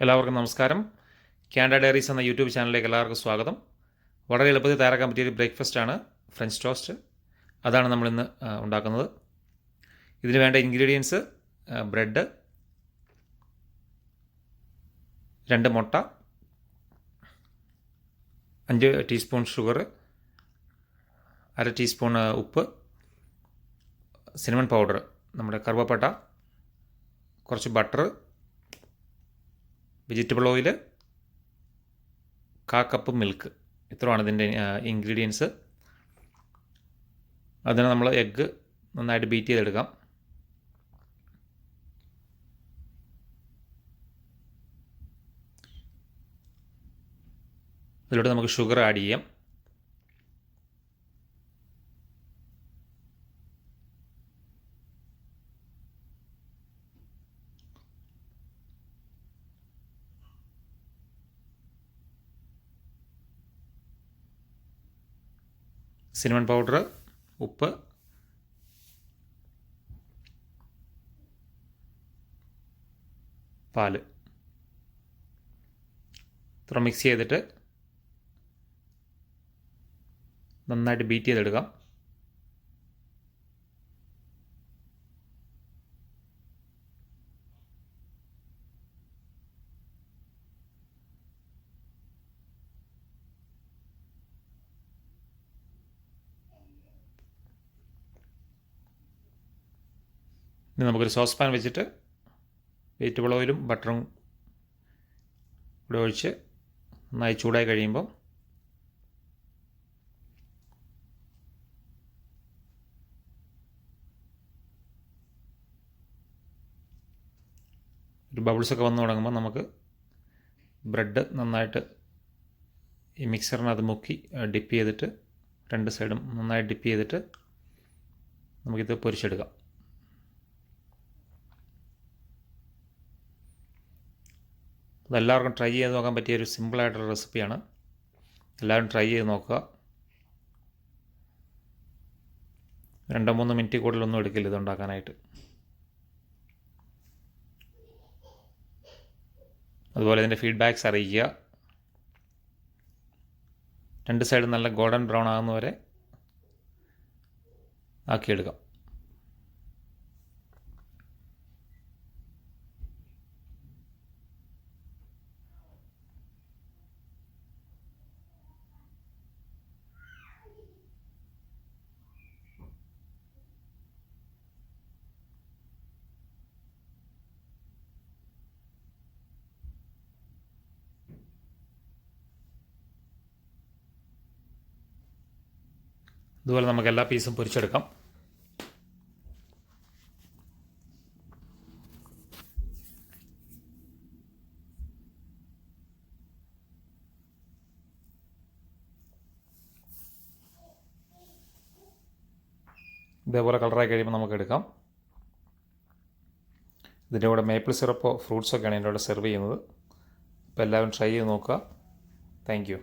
എല്ലാവർക്കും നമസ്കാരം. Canada diaries എന്ന യൂട്യൂബ് ചാനലിലേക്ക് എല്ലാവർക്കും സ്വാഗതം. വളരെ എളുപ്പത്തിൽ തയ്യാറാക്കാൻ പറ്റിയൊരു ബ്രേക്ക്ഫാസ്റ്റാണ് ഫ്രഞ്ച് ടോസ്റ്റ്. അതാണ് നമ്മളിന്ന് ഉണ്ടാക്കുന്നത്. ഇതിന് വേണ്ട ഇൻഗ്രീഡിയൻസ്: ബ്രെഡ്, 2 മുട്ട, 5 ടീസ്പൂൺ ഷുഗർ, 1/2 ടീസ്പൂൺ ഉപ്പ്, സിനമൺ പൗഡർ, നമ്മുടെ കറുവപ്പട്ട, കുറച്ച് butter, vegetable oil, 1/4 cup milk. ഇത്രയാണ് ഇതിൻ്റെ ഇൻഗ്രീഡിയൻസ്. അതിന് നമ്മൾ എഗ്ഗ് നന്നായിട്ട് ബീറ്റ് ചെയ്തെടുക്കാം. അതിലൂടെ നമുക്ക് ഷുഗർ ആഡ് ചെയ്യാം. സിനമൺ പൗഡർ, ഉപ്പ്, പാല് ഇത്ര മിക്സ് ചെയ്തിട്ട് നന്നായിട്ട് ബീറ്റ് ചെയ്തെടുക്കാം. ഇനി നമുക്കൊരു സോസ് പാൻ വെച്ചിട്ട് വെജിറ്റബിൾ ഓയിലും ബട്ടറും കൂടെ ഒഴിച്ച് നന്നായി ചൂടായി കഴിയുമ്പോൾ ഒരു ബബിൾസൊക്കെ വന്ന് തുടങ്ങുമ്പോൾ നമുക്ക് ബ്രെഡ് നന്നായിട്ട് ഈ മിക്സറിനകത്ത് മുക്കി ഡിപ്പ് ചെയ്തിട്ട് 2 സൈഡും നന്നായി ഡിപ്പ് ചെയ്തിട്ട് നമുക്കിത് പൊരിച്ചെടുക്കാം. അതെല്ലാവർക്കും ട്രൈ ചെയ്ത് നോക്കാൻ പറ്റിയൊരു സിമ്പിളായിട്ടുള്ള റെസിപ്പിയാണ്. എല്ലാവരും ട്രൈ ചെയ്ത് നോക്കുക. 2-3 മിനിറ്റ് കൂടുതലൊന്നും എടുക്കില്ല ഇത് ഉണ്ടാക്കാനായിട്ട്. അതുപോലെ ഇതിൻ്റെ ഫീഡ്ബാക്ക്സ് അറിയിക്കുക. 2 സൈഡും നല്ല ഗോൾഡൻ ബ്രൗൺ ആകുന്നവരെ ആക്കിയെടുക്കാം. ഇതുപോലെ നമുക്ക് എല്ലാ പീസും പൊരിച്ചെടുക്കാം. ഇതേപോലെ കളറായി കഴിയുമ്പോൾ നമുക്ക് എടുക്കാം. ഇതിൻ്റെ കൂടെ മേപ്പിൾ സിറപ്പോ ഫ്രൂട്ട്സൊക്കെയാണ് ഇതിൻ്റെ കൂടെ സെർവ് ചെയ്യുന്നത്. അപ്പോൾ എല്ലാവരും ട്രൈ ചെയ്ത് നോക്കുക. Thank you.